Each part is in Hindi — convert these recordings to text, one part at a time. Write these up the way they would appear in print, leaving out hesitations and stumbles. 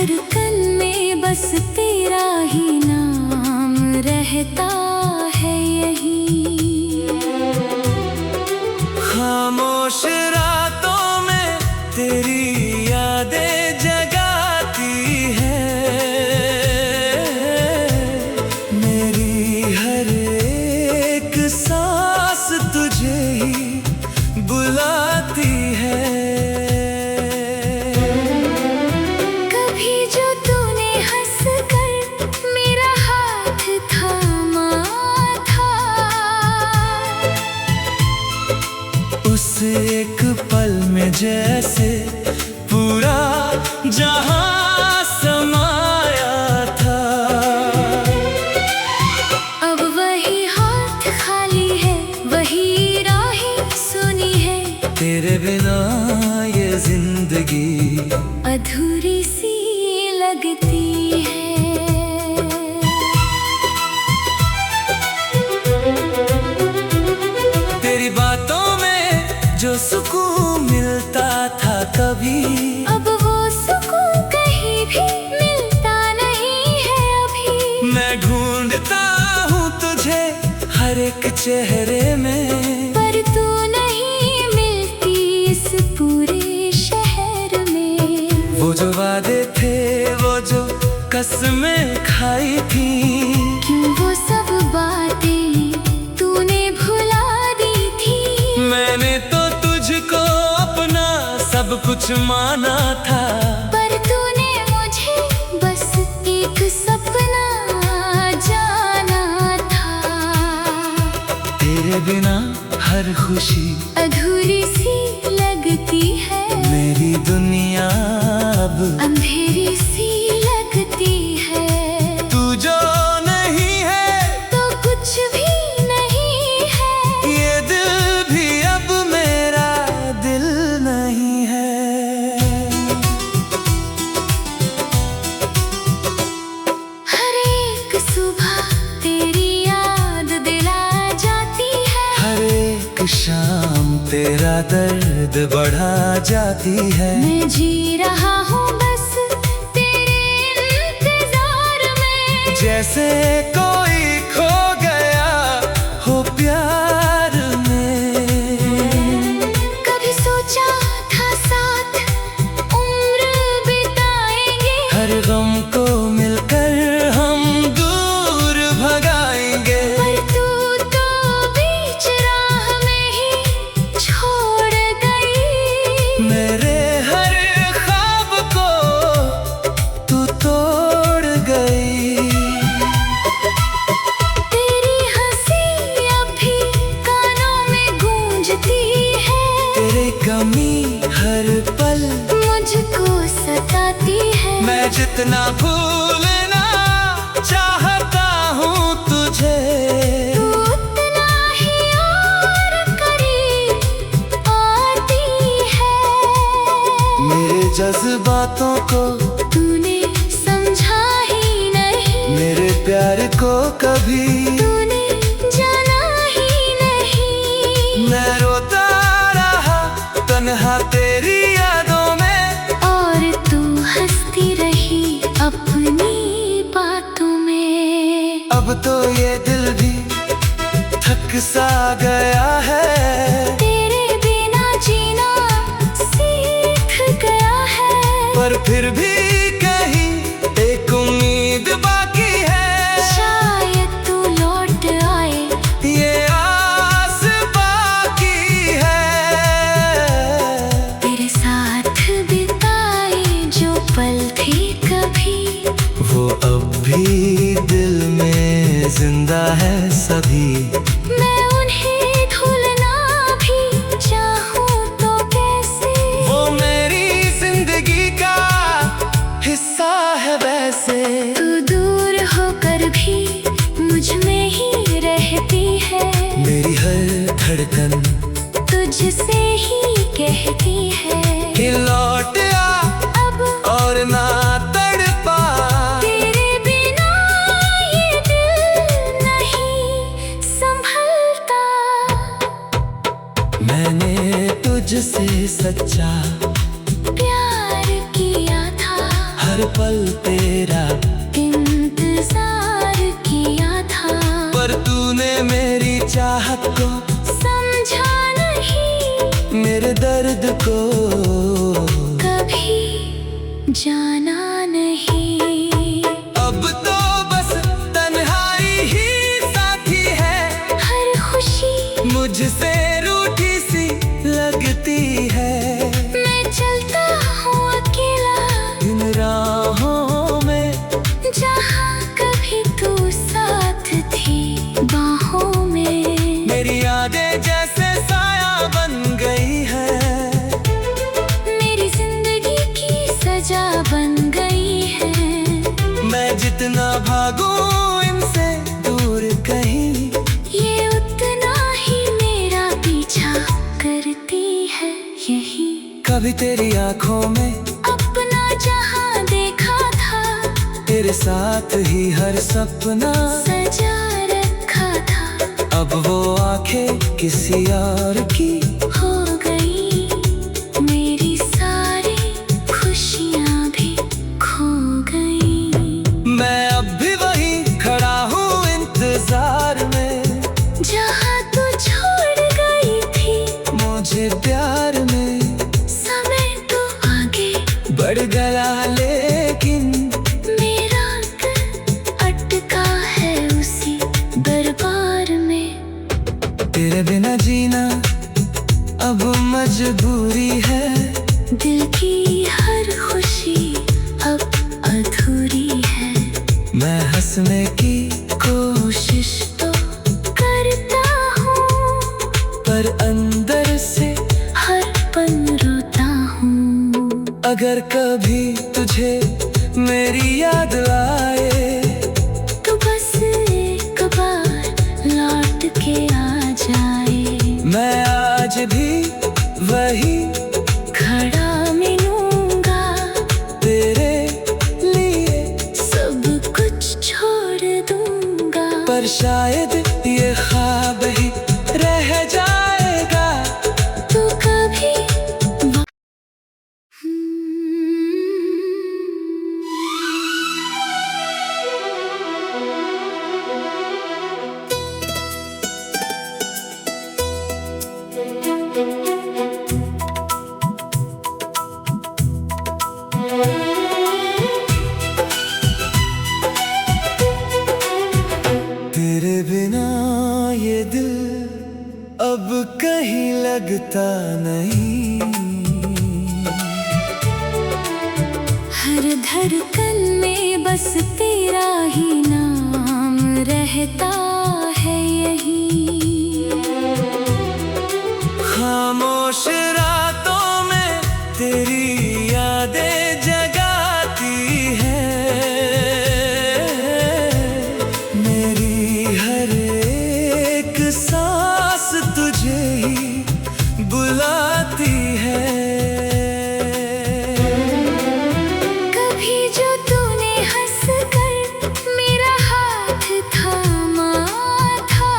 धड़कन में बस तेरा ही नाम रहता है यही। खामोश रातों में तेरी यादें जगाती है, मेरी हर एक सांस तुझे ही बुलाती है। कभी जो तूने हंस कर मेरा हाथ थामा था, उस एक पल में जैसे पूरा जहां समाया था। अब वही हाथ खाली है, वही राहें सुनी है। तेरे बिना ये जिंदगी अधूरी सी लगती है। तेरी बातों में जो सुकून मिलता था कभी, अब वो सुकून कहीं भी मिलता नहीं है अभी। मैं ढूंढता हूँ तुझे हर एक चेहरे में, पर तू नहीं मिलती इस पूरे शहर में। वो जो वादे थे, वो जो कसमें खाई थी, क्यों वो सब बातें तूने भुला दी थी। मैंने तो तुझको अपना सब कुछ माना था, पर तूने मुझे बस एक सपना जाना था। तेरे बिना हर खुशी अधूरी सी लगती है, मेरी दुनिया अब अंधेरी सी लगती है। तू जो नहीं है तो कुछ भी नहीं है, ये दिल भी अब मेरा दिल नहीं है। हर एक सुबह तेरी याद दिला जाती है, हर एक शाम तेरा दर्द बढ़ा जाती है। मैं जी रहा हूँ बस तेरे इंतजार में। जैसे कोई खो गया हो प्यार में, कभी सोचा था साथ उम्र बिताएंगे, हर गम को मिलकर हम दूर भगाएंगे। पर तू तो बीच राह में ही छोड़ गई। मेरे हर ख्वाब को तू तोड़ गई। तेरी हंसी अब भी कानों में गूंजती है, तेरी कमी हर पल मुझको सताती है। मैं जितना भूलना चाहता हूँ तुझे, तू उतना ही और करीब आती है। मेरे जज्बातों को तूने समझा ही नहीं, मेरे प्यार को कभी तूने जाना ही नहीं। मैं रोता रहा तन्हा तेरी यादों में, और तू हंसती रही अपनी बातों में। अब तो ये दिल भी थक सा गया है, तेरे बिना जीना सीख गया है। पर फिर भी कहीं एक उम्मीद बाकी है। शायद तू लौट आए, ये आस बाकी है। तेरे साथ बिताए जो पल थे कभी, वो अब भी दिल में जिंदा है सभी। मैं उन्हें भूलना भी चाहूँ तो कैसे। वो मेरी जिंदगी का हिस्सा है वैसे। तू दूर होकर भी मुझ में ही रहती है, मेरी हर धड़कन तुझसे ही कहती है कि लौट आ अब और ना तड़पा। तेरे बिना ये दिल नहीं संभलता। मैंने तुझसे सच्चा प्यार किया था, हर पल तेरा इंतजार किया था, पर तूने मेरी चाहत को समझा नहीं, मेरे दर्द को कभी जाना नहीं। अब तो बस तन्हाई ही साथी है, हर खुशी मुझसे रूठी सी लगती है। मैं चलता हूँ अकेला इन राहों में, जहाँ कभी तू साथ थी बाहों में। मेरी यादें जैसे साया बन गई है, मेरी जिंदगी की सजा बन गई है। मैं जितना भागूं इनसे दूर कहीं, ये उतना ही मेरा पीछा करती है यही। कभी तेरी आंखों में अपना जहाँ देखा था, तेरे साथ ही हर सपना सजा रखा था। अब वो आंखें किसी और की हो गई, मेरी सारी खुशियाँ भी खो गई। मैं अब भी वही खड़ा हूँ इंतजार में, जहाँ तू छोड़ गई थी मुझे प्यार में। समय तो आगे बढ़ गया लेकिन मेरा दिल अटका है उसी दरबार में। तेरे बिना जीना अब मजबूरी है, दिल की हर खुशी अब अधूरी है। मैं हंसने की कोशिश तो करता हूँ, पर अंदर से हर पल रोता हूँ। अगर कभी तुझे मेरी याद आए, तो बस एक बार लौट के आ जाए। मैं आज भी वही खड़ा मिलूंगा तेरे लिए, सब कुछ छोड़ दूंगा। पर शायद ये ख्वाब ही रह जाएगा। तू कभी तेरे बिना ये दिल अब कहीं लगता नहीं, हर धड़कन में बस तेरा ही नाम रहता है यही। खामोश रातों में तेरी यादें जगाती है, मेरी हर एक सांस तुझे ही बुलाती है। कभी जो तूने हंस कर मेरा हाथ थामा था,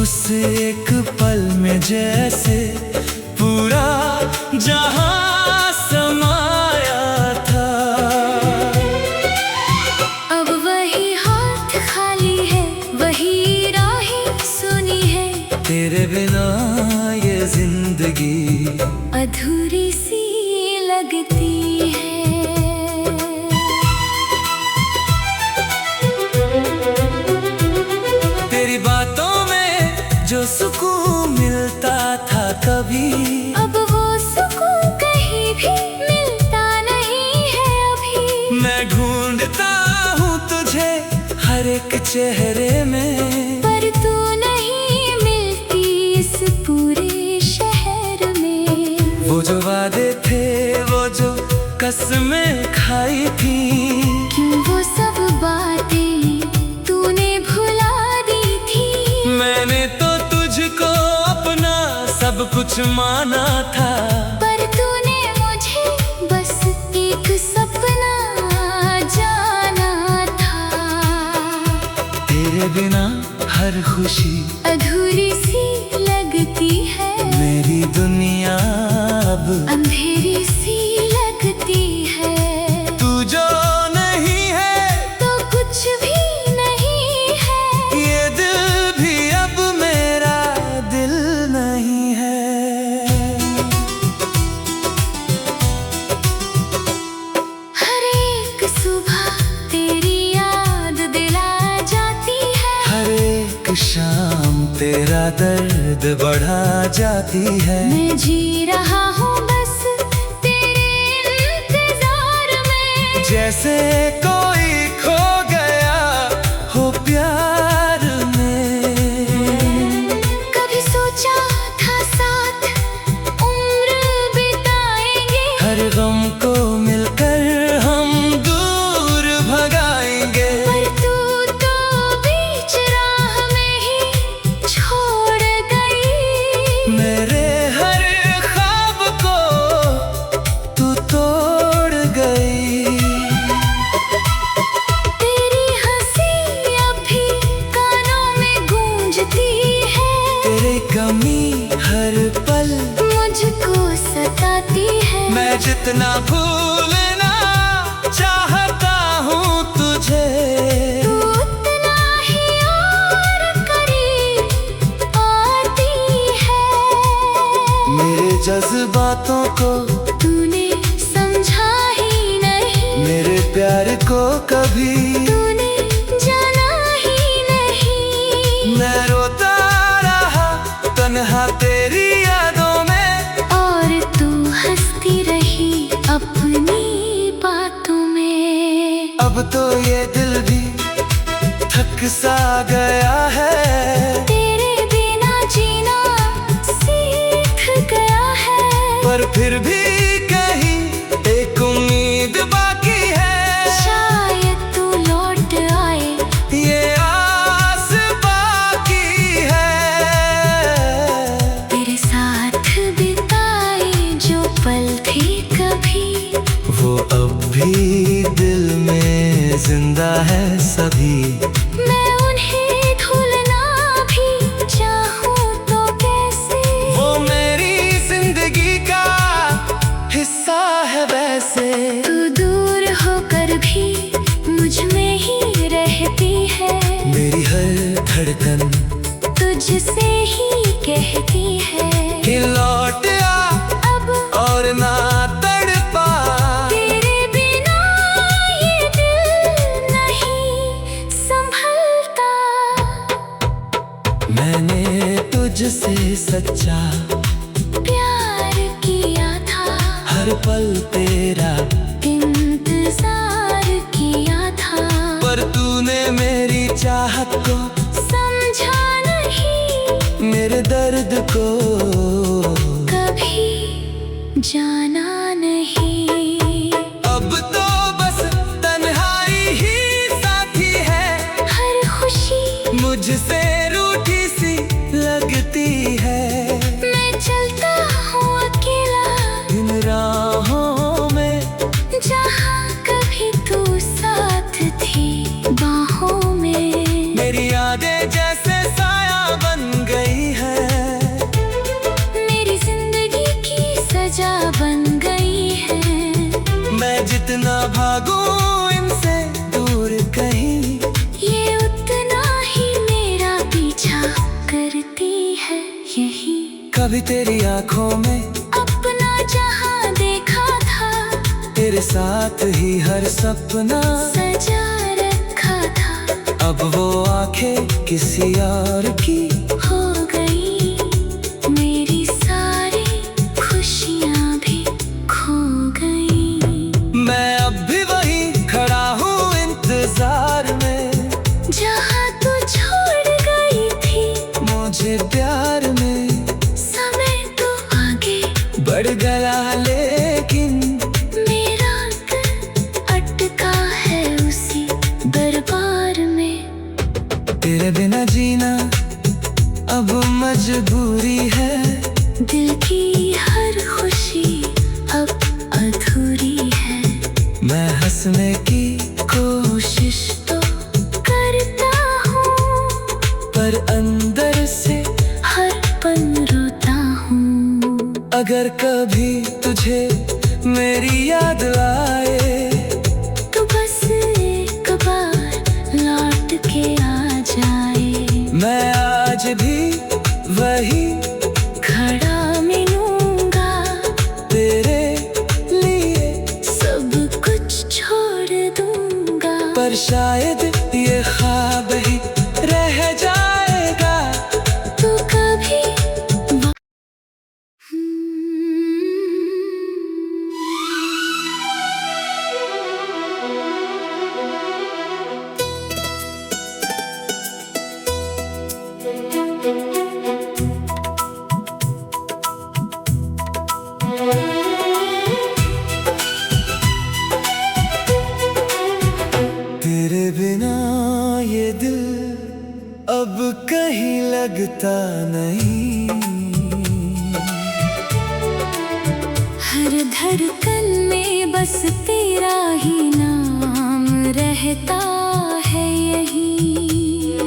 उस एक पल में जैसे पूरा जहां समाया था। अब वही हाथ खाली है, वही राहें सुनी है। तेरे बिना ये जिंदगी अधूरी सी लगती है। तेरी बातों में जो सुकून मिलता था कभी, अब वो सुकून कहीं भी मिलता नहीं है अभी। मैं ढूंढता हूँ तुझे हर एक चेहरे में, पर तू नहीं मिलती इस पूरे शहर में। वो जो वादे थे, वो जो कसमें खाई थी, क्यों वो सब बातें तूने भुला दी थी। मैंने तो तुझको अपना सब कुछ माना था, पर तूने मुझे बस एक सपना जाना था। तेरे बिना हर खुशी अधूरी सी लगती है, मेरी दुनिया अब अंधेरी सी दर्द बढ़ा जाती है। मैं जी रहा हूँ बस तेरे इंतजार में, जैसे कोई खो गया हो प्यार में। कभी सोचा था साथ उम्र बिताएंगे, हर गम को मिलकर हम दूर भगाएंगे। पर तू तो बीच राह में ही छोड़ गई। मेरे हर ख्वाब को तू तोड़ गई। तेरी हंसी अब भी कानों में गूंजती है, तेरी कमी हर पल मुझको सताती है। मैं जितना भूलना चाहता हूँ तुझे, तू उतना ही और करीब आती है। मेरे जज्बातों को तूने समझा ही नहीं, मेरे प्यार को कभी तूने जाना ही नहीं। मैं रोता रहा तन्हा तेरी यादों में, और तू हंसती रही अपनी बातों में। अब तो ये दिल भी थक सा गया है। तेरे बिना जीना सीख गया है, पर फिर भी कहीं एक उम्मीद बाकी है। शायद तू लौट आए, ये आस बाकी है। तेरे साथ बिताए जो पल थे कभी, वो अब भी दिल में जिंदा है सभी। मैं उन्हें भूलना भी चाहूँ तो कैसे। वो मेरी जिंदगी का हिस्सा है वैसे। तू दूर होकर भी मुझ में ही रहती है, मेरी हर धड़कन तुझसे ही कहती है कि लौट आ अब और ना तड़पा। तेरे बिना ये दिल नहीं संभलता। मैंने तुझसे सच्चा प्यार किया था, हर पल तेरा, इंतजार किया था, पर तूने मेरी चाहत को, समझा नहीं, मेरे दर्द को कभी जाना नहीं। अब तो बस तन्हाई ही साथी है। हर खुशी मुझसे रूठी सी लगती है। मैं चलता हूँ अकेला इन राहों में, जहाँ कभी तू साथ थी बाहों में। मेरी यादें जैसे साया बन गई है। मेरी जिंदगी की सजा बन गई है। मैं जितना भागूं इनसे दूर कहीं, ये उतना ही मेरा पीछा करती है यही। कभी तेरी आंखों में अपना जहाँ देखा था, तेरे साथ ही हर सपना सजा रखा था। अब वो आंखें किसी और की हो गई मेरी सारी खुशियाँ भी खो गई। मैं अब भी वहीं खड़ा हूँ इंतजार में, जहाँ तू छोड़ गई थी मुझे प्यार में। समय तो आगे बढ़ गया लेकिन मेरा दिल अटका है उसी दरबार में। तेरे बिना जीना अब मजबूरी है। दिल की हर खुशी अब अधूरी है। मैं हंसने की कोशिश तो करता हूँ, पर अंदर से हर पल रोता हूँ। अगर कभी तुझे मेरी याद आए, तो बस एक बार लौट के आ जाए। मैं आज भी वही खड़ा मिलूंगा तेरे लिए, सब कुछ छोड़ दूंगा। पर शायद ये ख्वाब ही रह जाएगा। तू कभी हर धड़कन में बस तेरा ही नाम रहता है यही।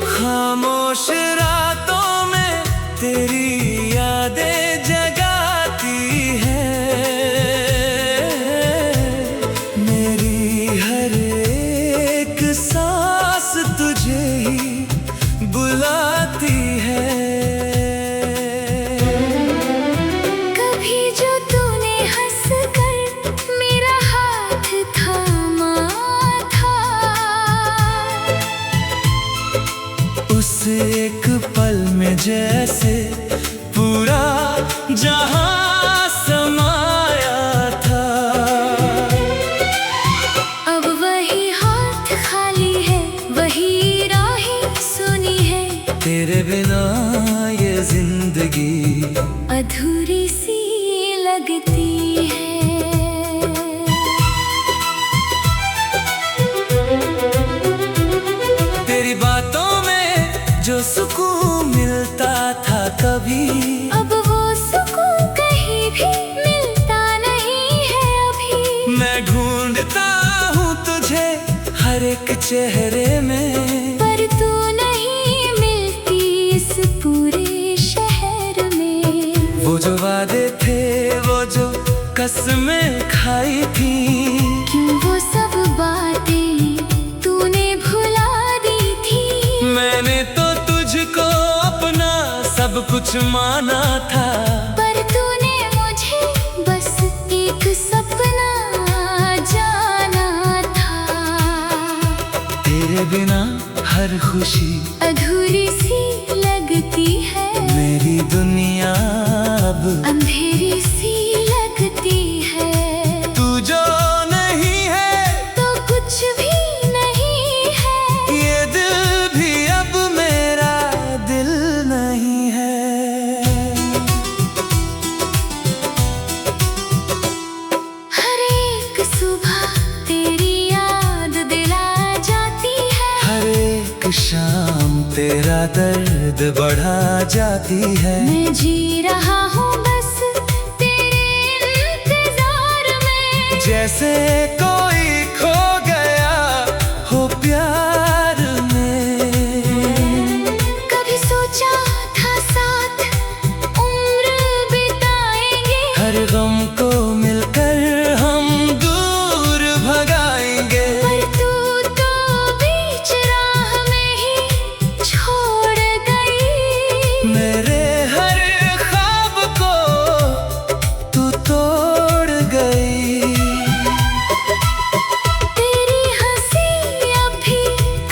खामोश रातों में तेरी यादें जगाती है, मेरी हर एक सांस तुझे ही बुलाती है। कभी जो तूने हंस कर मेरा हाथ थामा था, उस एक पल में जैसे पूरा जहां समाया था। अब वही हाथ खाली है, वही राहें सुनी है, तेरे बिना ये जिंदगी अधूरी सी लगती है। तेरी बातों में जो सुकून मिलता था कभी, अब वो सुकून कहीं भी मिलता नहीं है अभी। मैं ढूंढता हूँ तुझे हर एक चेहरे में, पर तू नहीं मिलती इस पूरे शहर में। वो जो वादे थे, वो जो कसमें खाई थी, क्यों वो सब बातें तूने भुला दी थी। मैंने तो तुझको अपना सब कुछ माना था, पर तूने मुझे बस एक सपना जाना था। तेरे बिना हर खुशी अधूरी सी लगती है, मेरी दुनिया अब अंधेरी सी लगती है। तू जो नहीं है तो कुछ भी नहीं है, ये दिल भी अब मेरा दिल नहीं है। हर एक सुबह तेरी याद दिला जाती है, हर एक शाम तेरा दर्द बढ़ा जाती है। मैं जी रहा हूँ बस तेरे इंतजार में। जैसे कोई खो गया हो प्यार में, कभी सोचा था साथ उम्र बिताएंगे, हर गम को मिलकर हम दूर भगाएंगे। पर तू तो बीच राह में ही छोड़ गई। मेरे हर ख्वाब को तू तोड़ गई। तेरी हंसी अब भी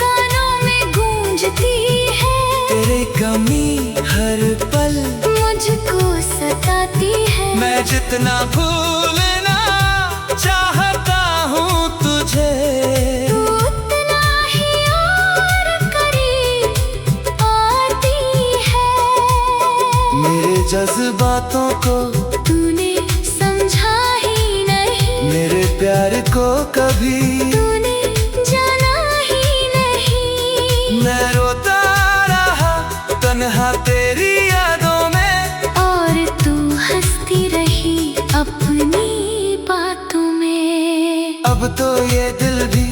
कानों में गूंजती है, तेरी कमी हर पल मुझको सताती है। मैं जितना भूलना चाहता हूँ तुझे, तू उतना ही और करीब आती है। मेरे जज्बातों को तूने समझा ही नहीं, मेरे प्यार को कभी तूने जाना ही नहीं। मैं रोता रहा तन्हा तेरी यादों में, और तू हंसती रही अपनी बातों में। अब तो ये दिल भी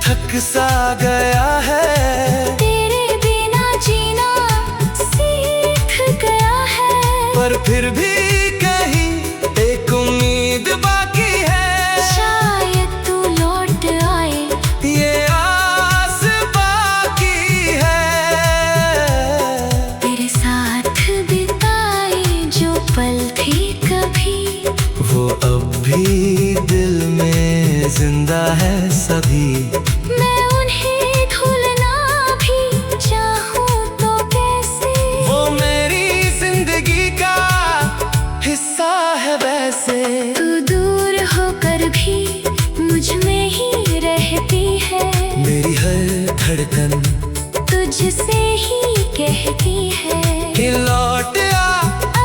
थक सा गया है, तेरे बिना जीना सीख गया है, पर फिर भी कहीं एक उम्मीद बाकी है। शायद तू लौट आए, ये आस बाकी है। तेरे साथ बिताए जो पल थे कभी, वो अब भी दिल में जिंदा है सभी। मैं उन्हें भूलना भी चाहूँ तो कैसे। वो मेरी जिंदगी का हिस्सा है वैसे। तू दूर होकर भी मुझ में ही रहती है, मेरी हर धड़कन तुझसे ही कहती है कि लौट आ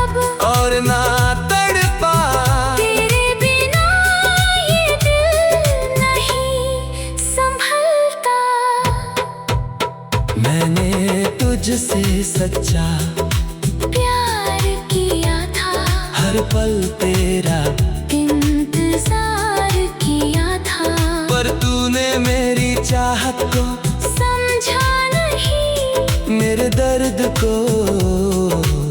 अब और ना तड़पा। तेरे बिना ये दिल नहीं संभलता। मैंने तुझसे सच्चा प्यार किया था, हर हर पल तेरा इंतजार किया था, पर तूने मेरी चाहत को समझा नहीं, मेरे दर्द को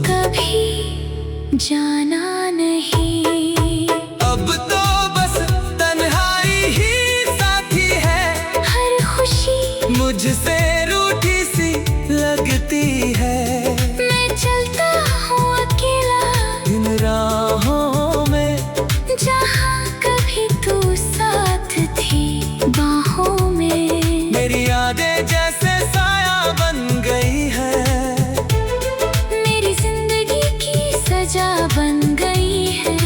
कभी जाना नहीं। अब तो बस तन्हाई ही साथी है, हर खुशी मुझसे रूठी सी लगती है। मैं चलता हूँ अकेला इन राहों में, जहाँ कभी तू साथ थी बाहों में। मेरी यादें जैसे साया बन गई है, मेरी जिंदगी की सजा बन गई है।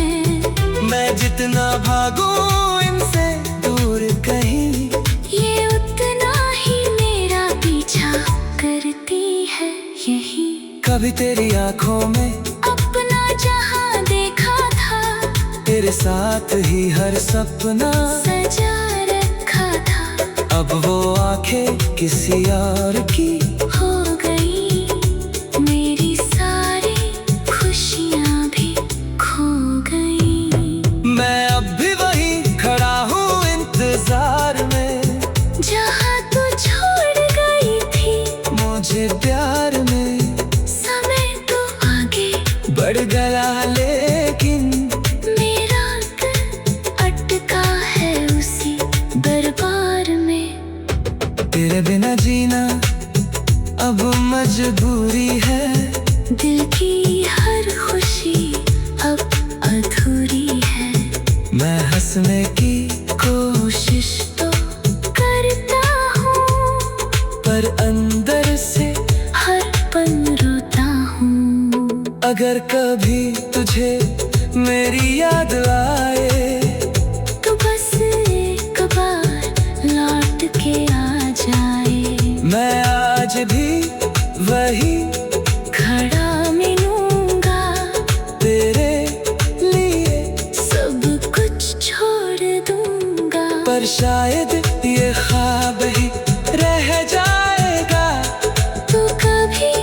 मैं जितना भागूं इनसे दूर कहीं, ये उतना ही मेरा पीछा करती है यही। कभी तेरी आंखों में अपना जहाँ देखा था, तेरे साथ ही हर सपना सजा रखा था। अब वो आंखें किसी और की हो गई, मेरी सारी खुशियाँ भी खो गई। मैं अब भी वही खड़ा हूँ इंतजार में, जहाँ तू छोड़ गई थी मुझे प्यार में। समय तो आगे बढ़ गया लेकिन मेरा दिल अटका है उसी दरबार में। तेरे बिना जीना अब मजबूरी है, दिल की हर खुशी अब अधूरी है। मैं हंसने की कोशिश तो करता हूँ, पर अंदर से हर पल रोता हूँ। अगर कभी तुझे मेरी याद आए, तो बस एक बार लौट के आ जाए। मैं आज भी वही खड़ा मिलूंगा तेरे लिए, सब कुछ छोड़ दूंगा। पर शायद ये ख्वाब ही रह जाएगा। तो कभी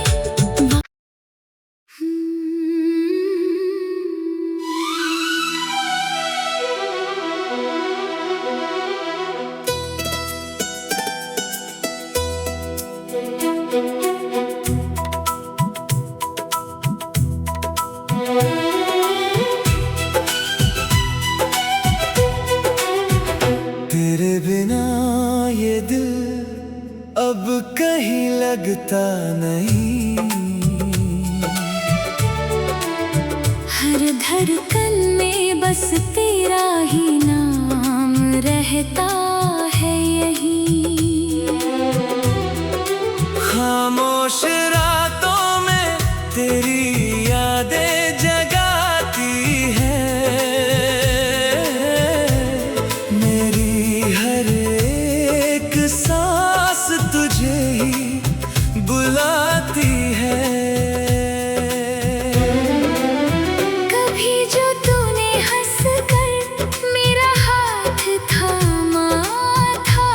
तेरे बिना ये दिल अब कहीं लगता नहीं, हर धड़कन में बस तेरा ही नाम रहता है यही। खामोश रातों में तेरी यादें जगाती है, मेरी हर एक सांस तुझे ही बुलाती है। कभी जो तूने हंस कर मेरा हाथ थामा था,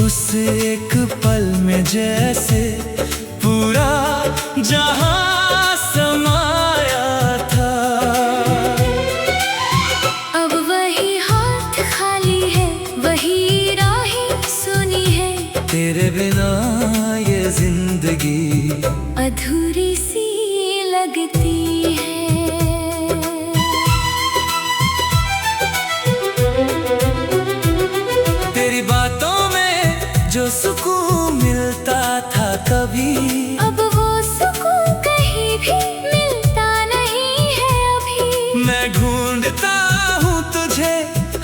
उस एक पल में जैसे पूरा जहां समाया था। अब वही हाथ खाली है, वही राहें सुनी है। तेरे बिना ये जिंदगी अधूरी सी लगती है। तेरी बातों में जो सुकून मिलता था कभी, अब वो सुकून कहीं भी मिलता नहीं है अभी। मैं ढूंढता हूँ तुझे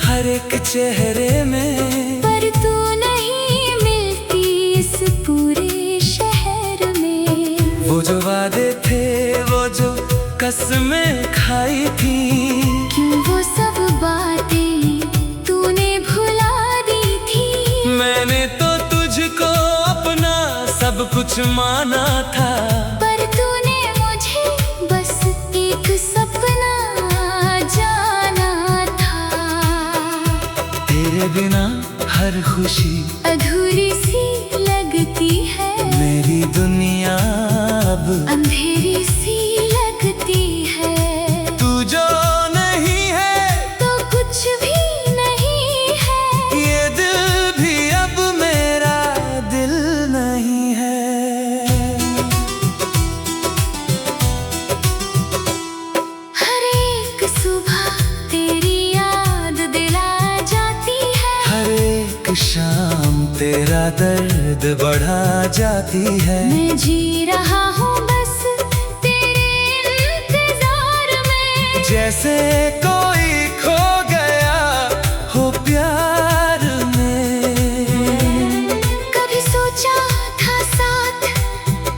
हर एक चेहरे में, पर तू नहीं मिलती इस पूरे शहर में। वो जो वादे थे, वो जो कसमें खाई थी, क्यों वो सब बातें तूने भुला दी थी। मैंने तो तुझको अपना सब कुछ माना था, पर तूने मुझे बस एक सपना जाना था। तेरे बिना हर खुशी अधूरी सी लगती है, मेरी दुनिया अब अंधेरी सी दर्द बढ़ा जाती है। मैं जी रहा हूँ बस तेरे इंतजार में, जैसे कोई खो गया हो प्यार में। कभी सोचा था साथ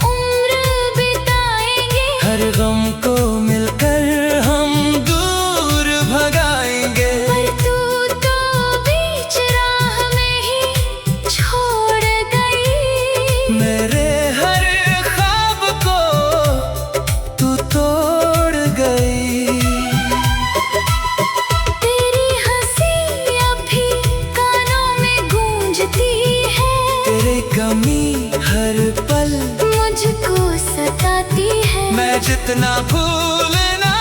उम्र बिताएंगे, हर गम को मिलकर हम दूर भगाएंगे। पर तू तो बीच राह में ही छोड़ गई। मेरे हर ख्वाब को तू तोड़ गई। तेरी हंसी अब भी कानों में गूंजती है, तेरी कमी हर पल मुझको सताती है। मैं जितना भूलना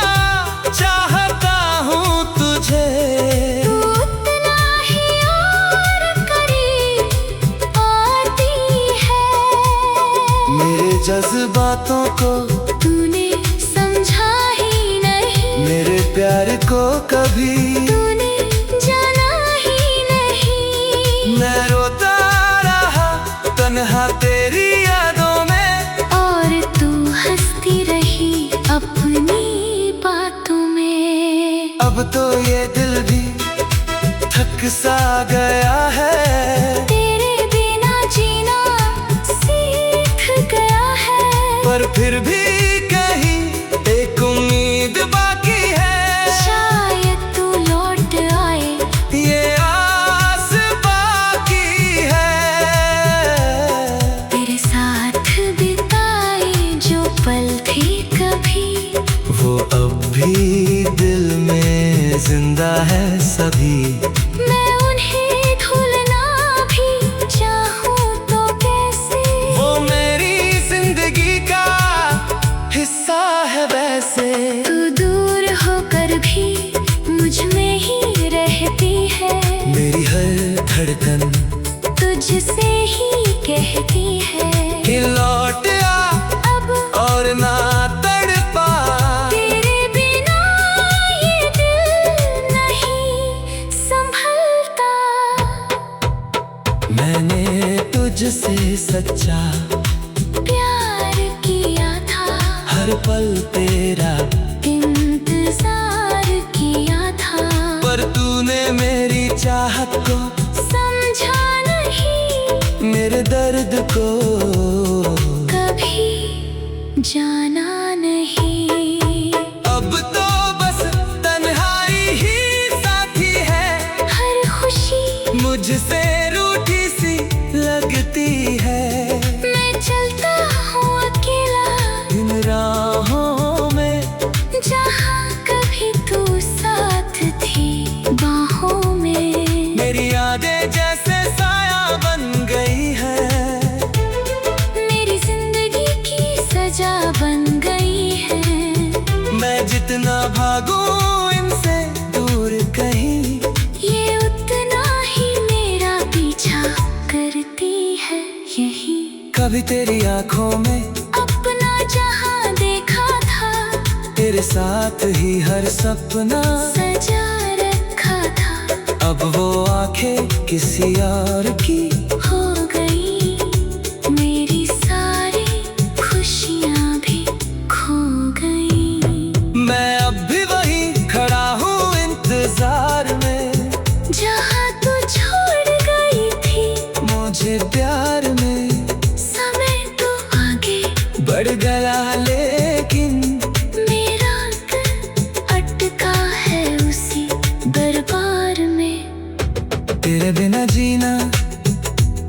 चाहता हूँ तुझे, तू उतना ही और करीब आती है। मेरे जज्बातों को तूने समझा ही नहीं, मेरे प्यार को कभी तूने जाना ही नहीं। मैं रोता रहा तन्हा तेरी यादों में, और तू हंसती रही अपनी बातों में। अब तो ये दिल भी थक सा गया है। तेरे बिना जीना सीख गया है, पर फिर भी कहीं एक उम्मीद बाकी है। शायद तू लौट आए, ये आस बाकी है। तेरे साथ बिताए जो पल थे कभी, वो अब भी दिल में जिंदा है सभी। मैं उन्हें भूलना भी चाहूँ तो कैसे। वो मेरी जिंदगी का हिस्सा है वैसे। तू दूर होकर भी मुझ में ही रहती है, मेरी हर धड़कन तुझसे ही कहती है कि लौट आ अब और ना तड़पा। तेरे बिना ये दिल नहीं संभलता। मैंने तुझसे सच्चा प्यार किया था, हर पल तेरा, इंतजार किया था, पर तूने मेरी चाहत को, समझा नहीं, मेरे दर्द को कभी जाना नहीं। अब तो बस तन्हाई ही साथी है। हर खुशी मुझसे रूठी सी लगती है। मैं चलता हूँ अकेला इन राहों में, जहाँ कभी तू साथ थी बाहों में। मेरी यादें जैसे साया बन गई है। मेरी जिंदगी की सजा बन गई है। मैं जितना भागूं इनसे दूर कहीं, ये उतना ही मेरा पीछा करती है यही। कभी तेरी आंखों में अपना जहाँ देखा था, तेरे साथ ही हर सपना सजा रखा था। अब वो आंखें किसी और की हो गई मेरी सारी खुशियाँ भी खो गई। मैं अब भी वहीं खड़ा हूँ इंतजार में, जहाँ तू छोड़ गई थी मुझे प्यार में। समय तो आगे बढ़ गया लेकिन मेरा दिल अटका है उसी दरबार में। तेरे बिना जीना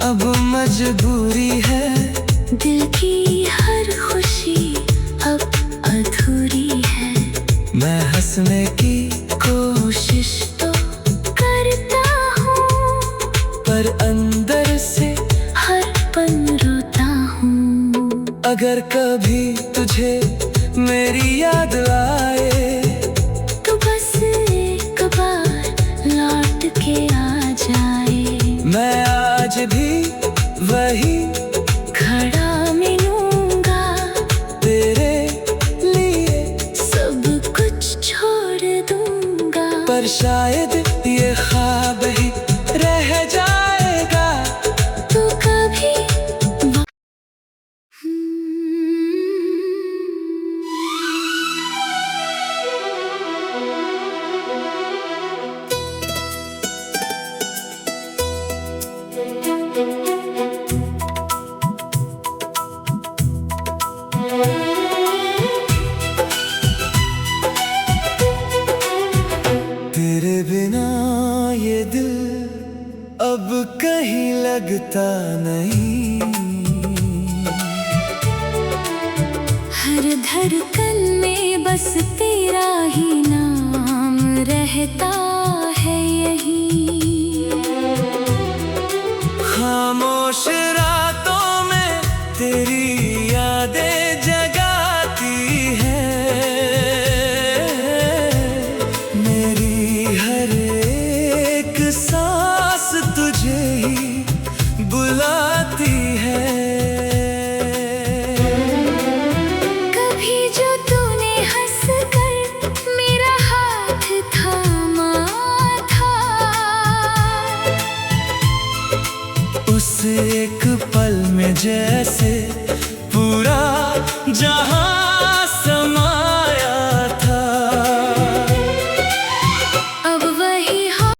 अब मजबूरी है। दिल की हर खुशी अब अधूरी है। मैं हंसने की कोशिश तो करता हूँ, पर अंदर से हर पल रोता हूँ। अगर कभी तुझे मेरी याद आए, तो बस एक बार लौट के आ जाए। मैं आज भी वही खड़ा मिलूंगा तेरे लिए, सब कुछ छोड़ दूंगा। पर शायद ये ख्वाब ही रह जाएगा। तू कभी हर धड़कन में बस तेरा ही नाम रहता है यही। खामोश रातों में तेरी यादें जगाती है, मेरी हर एक सांस तुझे ही बुलाती है। कभी जो तूने हंस कर मेरा हाथ थामा था, उस एक पल में जैसे पूरा जहां